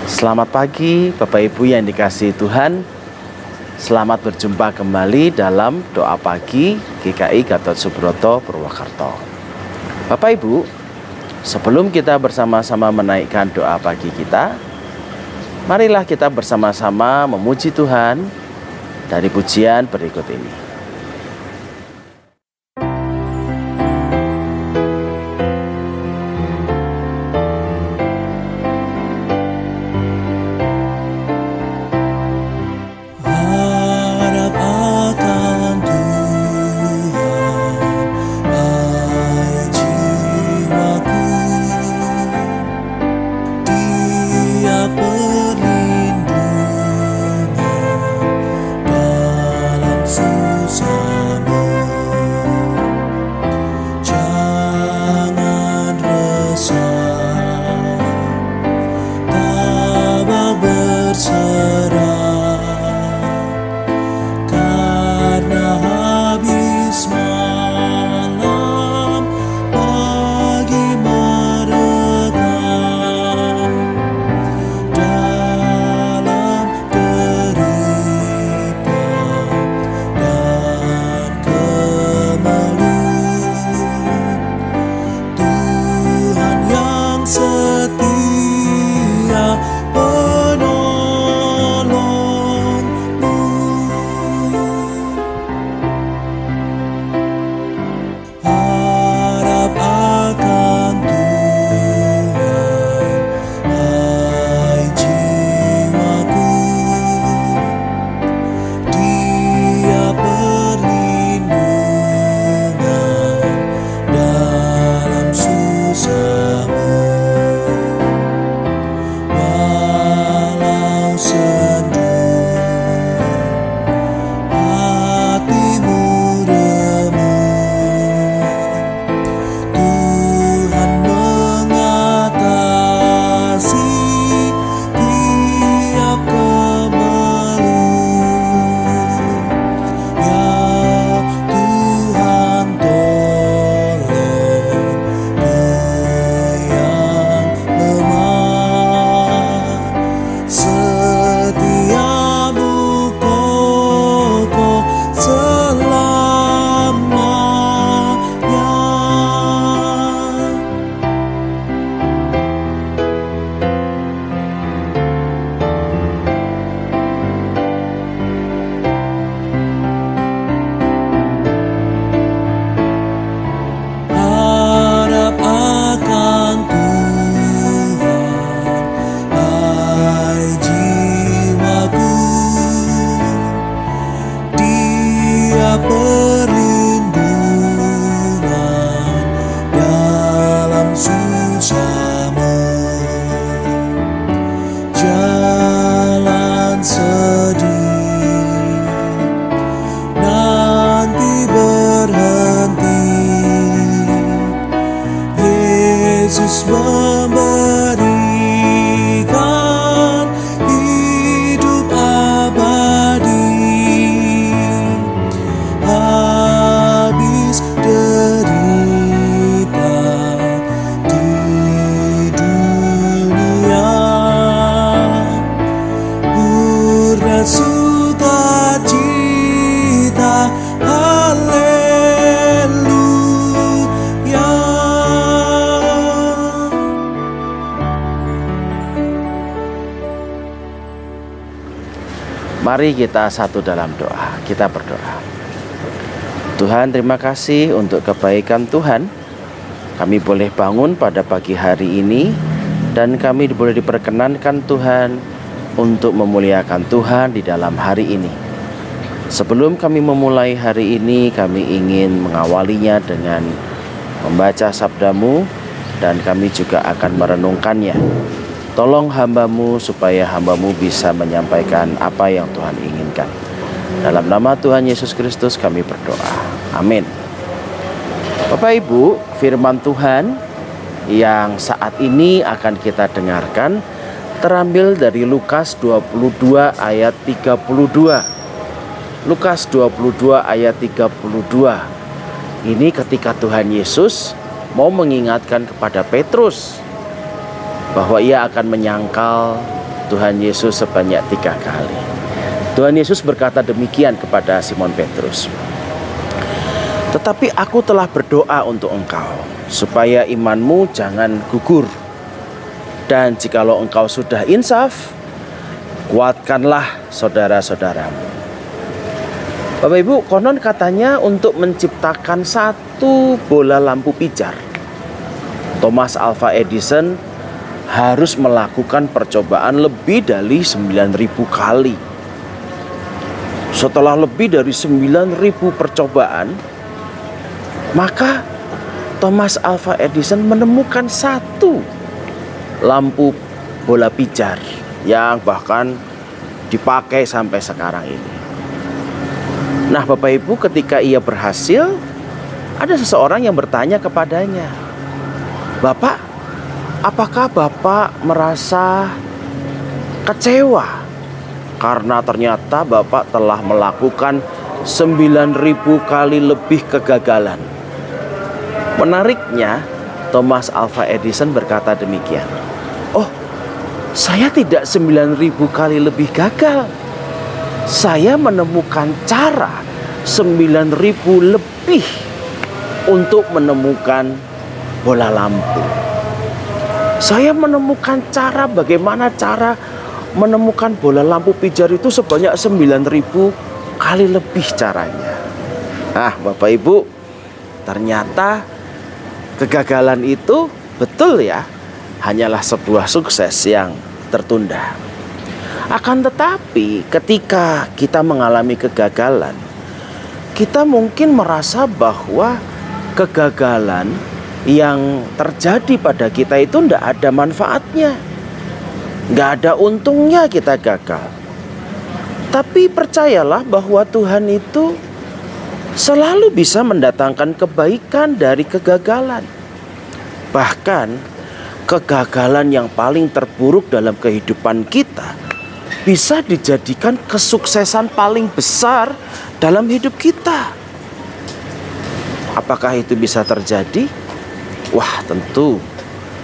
Selamat pagi Bapak Ibu yang dikasihi Tuhan. Selamat berjumpa kembali dalam doa pagi GKI Gatot Subroto Purwakarta. Bapak Ibu, sebelum kita bersama-sama menaikkan doa pagi kita, marilah kita bersama-sama memuji Tuhan dari pujian berikut ini. Yesus memberikan hidup abadi, habis derita di dunia, purna sukacita, haleluya. Mari kita satu dalam doa. Kita berdoa. Tuhan, terima kasih untuk kebaikan Tuhan. Kami boleh bangun pada pagi hari ini, dan kami boleh diperkenankan Tuhan untuk memuliakan Tuhan di dalam hari ini. Sebelum kami memulai hari ini, kami ingin mengawalinya dengan membaca sabda-Mu, dan kami juga akan merenungkannya. Tolong hamba-Mu supaya hamba-Mu bisa menyampaikan apa yang Tuhan inginkan. Dalam nama Tuhan Yesus Kristus kami berdoa. Amin. Bapak Ibu, firman Tuhan yang saat ini akan kita dengarkan terambil dari Lukas 22 ayat 32. Lukas 22 ayat 32. Ini ketika Tuhan Yesus mau mengingatkan kepada Petrus bahwa ia akan menyangkal Tuhan Yesus sebanyak 3 kali. Tuhan Yesus berkata demikian kepada Simon Petrus, "Tetapi aku telah berdoa untuk engkau, supaya imanmu jangan gugur. Dan jikalau engkau sudah insaf, kuatkanlah saudara-saudaramu." Bapak Ibu, konon katanya untuk menciptakan satu bola lampu pijar, Thomas Alva Edison harus melakukan percobaan lebih dari 9.000 kali. Setelah lebih dari 9.000 percobaan, maka Thomas Alva Edison menemukan satu lampu bola pijar yang bahkan dipakai sampai sekarang ini. Nah, Bapak Ibu, ketika ia berhasil, ada seseorang yang bertanya kepadanya, "Bapak, apakah Bapak merasa kecewa karena ternyata Bapak telah melakukan 9.000 kali lebih kegagalan?" Menariknya, Thomas Alva Edison berkata demikian, "Oh, saya tidak 9.000 kali lebih gagal. Saya menemukan cara 9.000 lebih untuk menemukan bola lampu. Saya menemukan cara bagaimana cara menemukan bola lampu pijar itu sebanyak 9.000 kali lebih caranya." Nah, Bapak Ibu, ternyata kegagalan itu betul ya, hanyalah sebuah sukses yang tertunda. Akan tetapi ketika kita mengalami kegagalan, kita mungkin merasa bahwa kegagalan yang terjadi pada kita itu tidak ada manfaatnya, nggak ada untungnya kita gagal. Tapi percayalah bahwa Tuhan itu selalu bisa mendatangkan kebaikan dari kegagalan. Bahkan kegagalan yang paling terburuk dalam kehidupan kita bisa dijadikan kesuksesan paling besar dalam hidup kita. Apakah itu bisa terjadi? Wah, tentu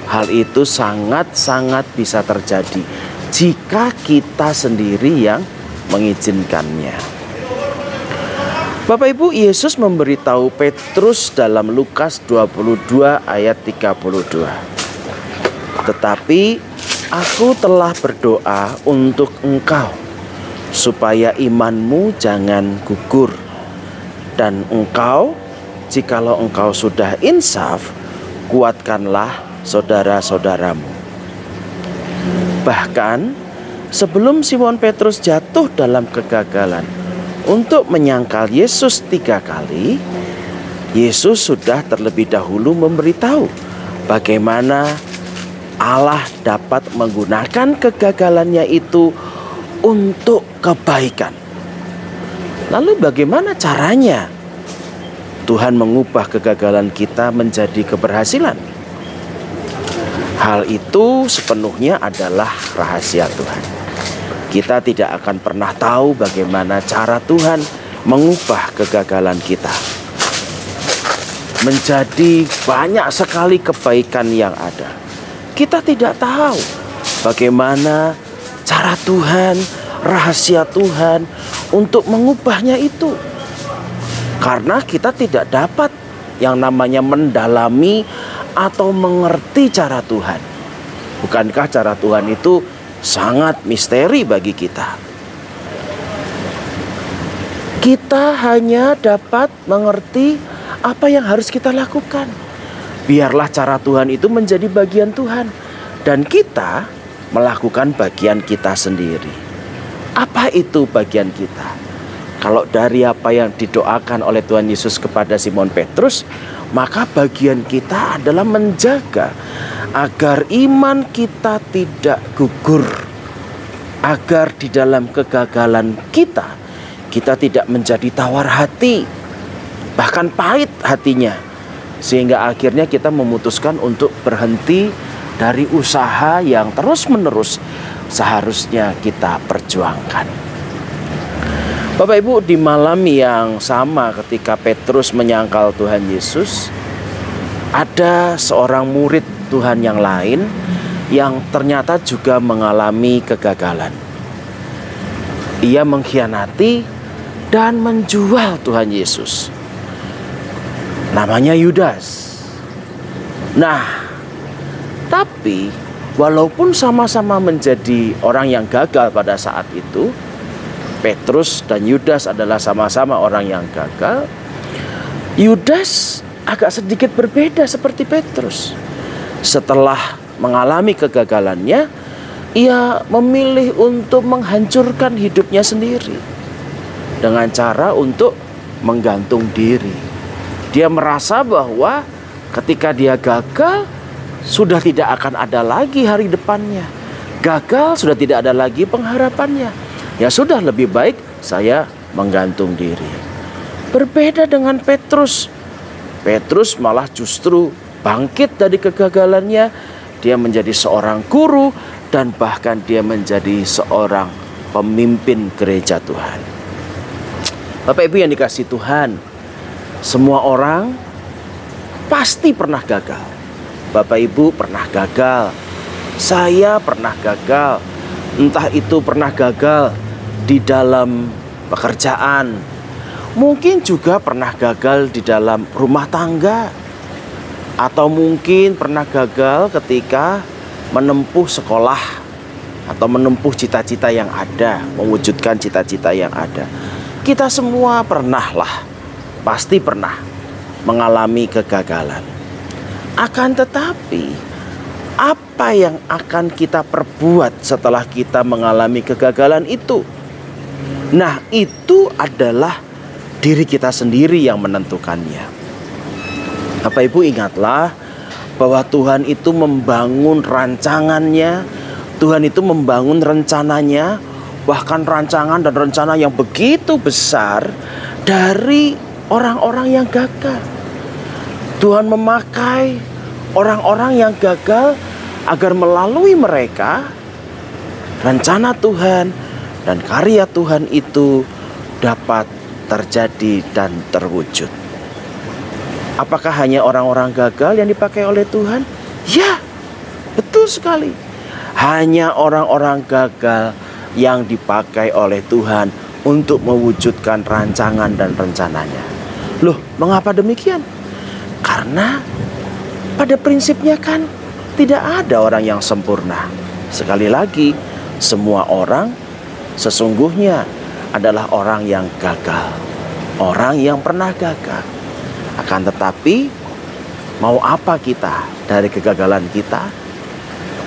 hal itu sangat-sangat bisa terjadi jika kita sendiri yang mengizinkannya. Bapak Ibu, Yesus memberitahu Petrus dalam Lukas 22 ayat 32. "Tetapi aku telah berdoa untuk engkau, supaya imanmu jangan gugur. Dan engkau, jikalau engkau sudah insaf, kuatkanlah saudara-saudaramu." Bahkan sebelum Simon Petrus jatuh dalam kegagalan untuk menyangkal Yesus 3 kali, Yesus sudah terlebih dahulu memberitahu bagaimana Allah dapat menggunakan kegagalannya itu untuk kebaikan. Lalu bagaimana caranya Tuhan mengubah kegagalan kita menjadi keberhasilan? Hal itu sepenuhnya adalah rahasia Tuhan. Kita tidak akan pernah tahu bagaimana cara Tuhan mengubah kegagalan kita menjadi banyak sekali kebaikan yang ada. Kita tidak tahu bagaimana cara Tuhan, rahasia Tuhan untuk mengubahnya itu. Karena kita tidak dapat yang namanya mendalami atau mengerti cara Tuhan. Bukankah cara Tuhan itu sangat misteri bagi kita? Kita hanya dapat mengerti apa yang harus kita lakukan. Biarlah cara Tuhan itu menjadi bagian Tuhan, dan kita melakukan bagian kita sendiri. Apa itu bagian kita? Kalau dari apa yang didoakan oleh Tuhan Yesus kepada Simon Petrus, maka bagian kita adalah menjaga agar iman kita tidak gugur, agar di dalam kegagalan kita tidak menjadi tawar hati, bahkan pahit hatinya, sehingga akhirnya kita memutuskan untuk berhenti dari usaha yang terus-menerus seharusnya kita perjuangkan. Bapak Ibu, di malam yang sama ketika Petrus menyangkal Tuhan Yesus, ada seorang murid Tuhan yang lain yang ternyata juga mengalami kegagalan. Ia mengkhianati dan menjual Tuhan Yesus. Namanya Yudas. Nah, tapi walaupun sama-sama menjadi orang yang gagal pada saat itu, Petrus dan Yudas adalah sama-sama orang yang gagal. Yudas agak sedikit berbeda seperti Petrus. Setelah mengalami kegagalannya, ia memilih untuk menghancurkan hidupnya sendiri dengan cara untuk menggantung diri. Dia merasa bahwa ketika dia gagal, sudah tidak akan ada lagi hari depannya. Gagal, sudah tidak ada lagi pengharapannya. Ya sudah, lebih baik saya menggantung diri. Berbeda dengan Petrus. Petrus malah justru bangkit dari kegagalannya. Dia menjadi seorang guru dan bahkan dia menjadi seorang pemimpin gereja Tuhan. Bapak Ibu yang dikasihi Tuhan, semua orang pasti pernah gagal. Bapak Ibu pernah gagal. Saya pernah gagal. Entah itu pernah gagal di dalam pekerjaan. Mungkin juga pernah gagal di dalam rumah tangga. Atau mungkin pernah gagal ketika menempuh sekolah atau menempuh cita-cita yang ada, mewujudkan cita-cita yang ada. Kita semua pernahlah, pasti pernah mengalami kegagalan. Akan tetapi, apa yang akan kita perbuat setelah kita mengalami kegagalan itu? Nah, itu adalah diri kita sendiri yang menentukannya. Bapak Ibu ingatlah bahwa Tuhan itu membangun rancangannya, Tuhan itu membangun rencananya, bahkan rancangan dan rencana yang begitu besar dari orang-orang yang gagal. Tuhan memakai orang-orang yang gagal agar melalui mereka rencana Tuhan dan karya Tuhan itu dapat terjadi dan terwujud. Apakah hanya orang-orang gagal yang dipakai oleh Tuhan? Ya, betul sekali. Hanya orang-orang gagal yang dipakai oleh Tuhan untuk mewujudkan rancangan dan rencananya. Loh, mengapa demikian? Karena pada prinsipnya kan tidak ada orang yang sempurna. Sekali lagi, semua orang sesungguhnya adalah orang yang gagal. Orang yang pernah gagal. Akan tetapi, mau apa kita dari kegagalan kita?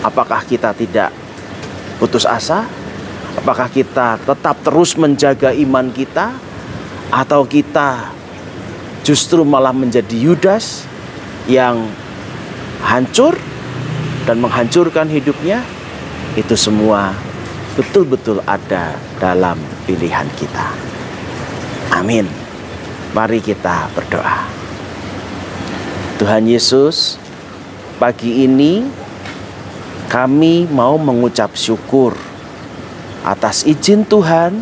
Apakah kita tidak putus asa? Apakah kita tetap terus menjaga iman kita? Atau kita justru malah menjadi Yudas yang hancur dan menghancurkan hidupnya? Itu semua betul-betul ada dalam pilihan kita. Amin. Mari kita berdoa. Tuhan Yesus, pagi ini kami mau mengucap syukur atas izin Tuhan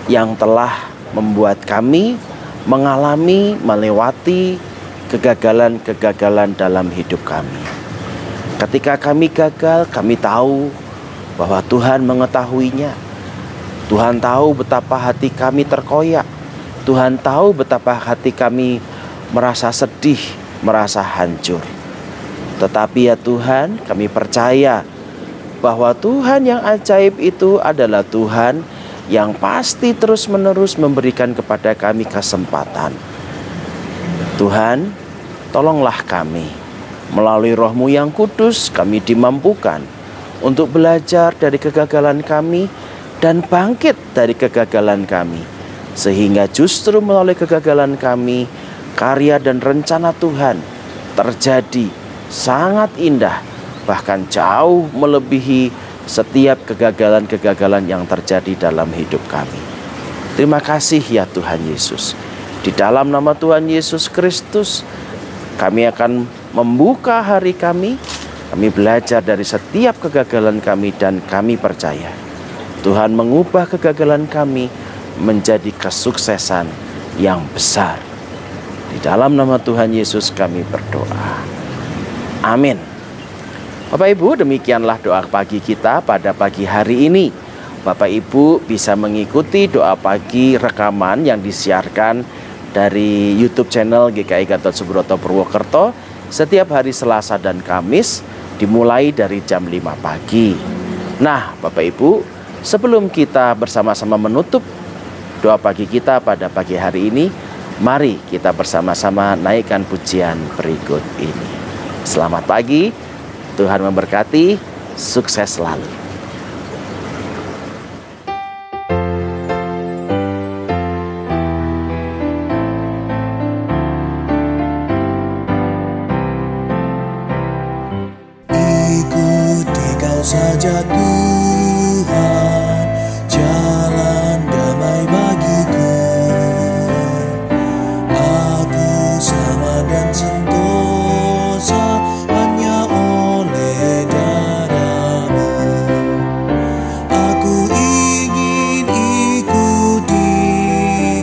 yang telah membuat kami melewati kegagalan-kegagalan dalam hidup kami. Ketika kami gagal, kami tahu bahwa Tuhan mengetahuinya. Tuhan tahu betapa hati kami terkoyak. Tuhan tahu betapa hati kami merasa sedih, merasa hancur. Tetapi ya Tuhan, kami percaya bahwa Tuhan yang ajaib itu adalah Tuhan yang pasti terus-menerus memberikan kepada kami kesempatan. Tuhan, tolonglah kami. Melalui Roh-Mu yang kudus, kami dimampukan untuk belajar dari kegagalan kami dan bangkit dari kegagalan kami. Sehingga justru melalui kegagalan kami, karya dan rencana Tuhan terjadi sangat indah, bahkan jauh melebihi setiap kegagalan-kegagalan yang terjadi dalam hidup kami. Terima kasih ya Tuhan Yesus. Di dalam nama Tuhan Yesus Kristus, kami akan membuka hari kami. Kami belajar dari setiap kegagalan kami dan kami percaya Tuhan mengubah kegagalan kami menjadi kesuksesan yang besar. Di dalam nama Tuhan Yesus kami berdoa. Amin. Bapak Ibu, demikianlah doa pagi kita pada pagi hari ini. Bapak Ibu bisa mengikuti doa pagi rekaman yang disiarkan dari YouTube channel GKI Gatot Subroto Purwokerto setiap hari Selasa dan Kamis dimulai dari jam 5 pagi. Nah, Bapak Ibu, sebelum kita bersama-sama menutup doa pagi kita pada pagi hari ini, mari kita bersama-sama naikkan pujian berikut ini. Selamat pagi. Tuhan memberkati, sukses selalu. Ikuti Kau saja Tuhan, jalan damai bagiku. Aku selamat dan sentosa hanya oleh darah-Mu. Aku ingin ikuti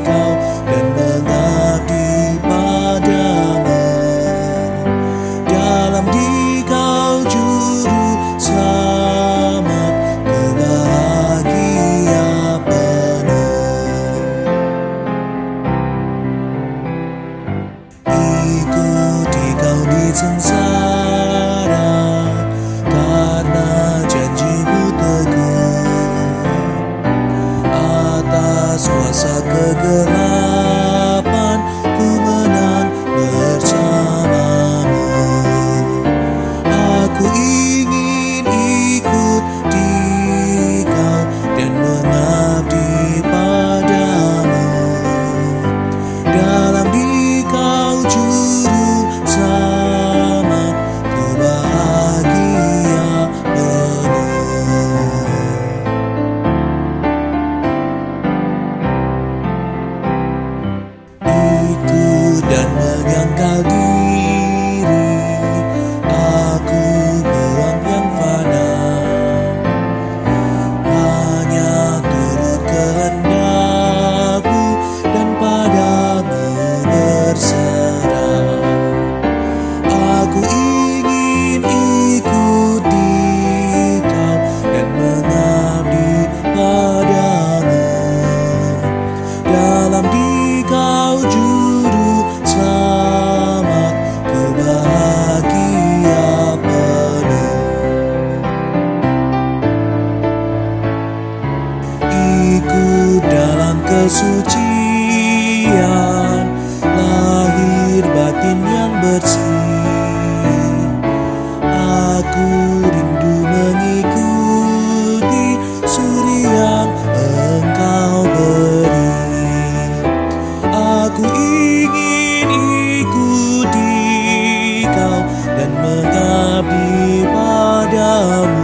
Kau dan mengabdi padamu. Dalam Dikau juru selamat, ku bahagia penuh. Ikuti Kau di sengsara, karena janji-Mu teguh. Atas kuasa kegelapan, ku menang bersama-Mu. Aku ingin ikuti Kau dan mengabdi padamu. Dalam Dikau juru selamat, ku bahagia penuh. Ikut dan menyangkal diri, aku buang yang fana. Hanya turut kehendak-Mu dan padamu berserah. Aku ingin ikuti Kau dan mengabdi padamu. Dalam Dikau juru selamat, ku bahagia penuh. Ikut dalam kesucian, lahir batin yang bersih. Aku rindu mengikuti suri yang Engkau beri. Aku ingin ikuti Kau dan mengabdi padamu.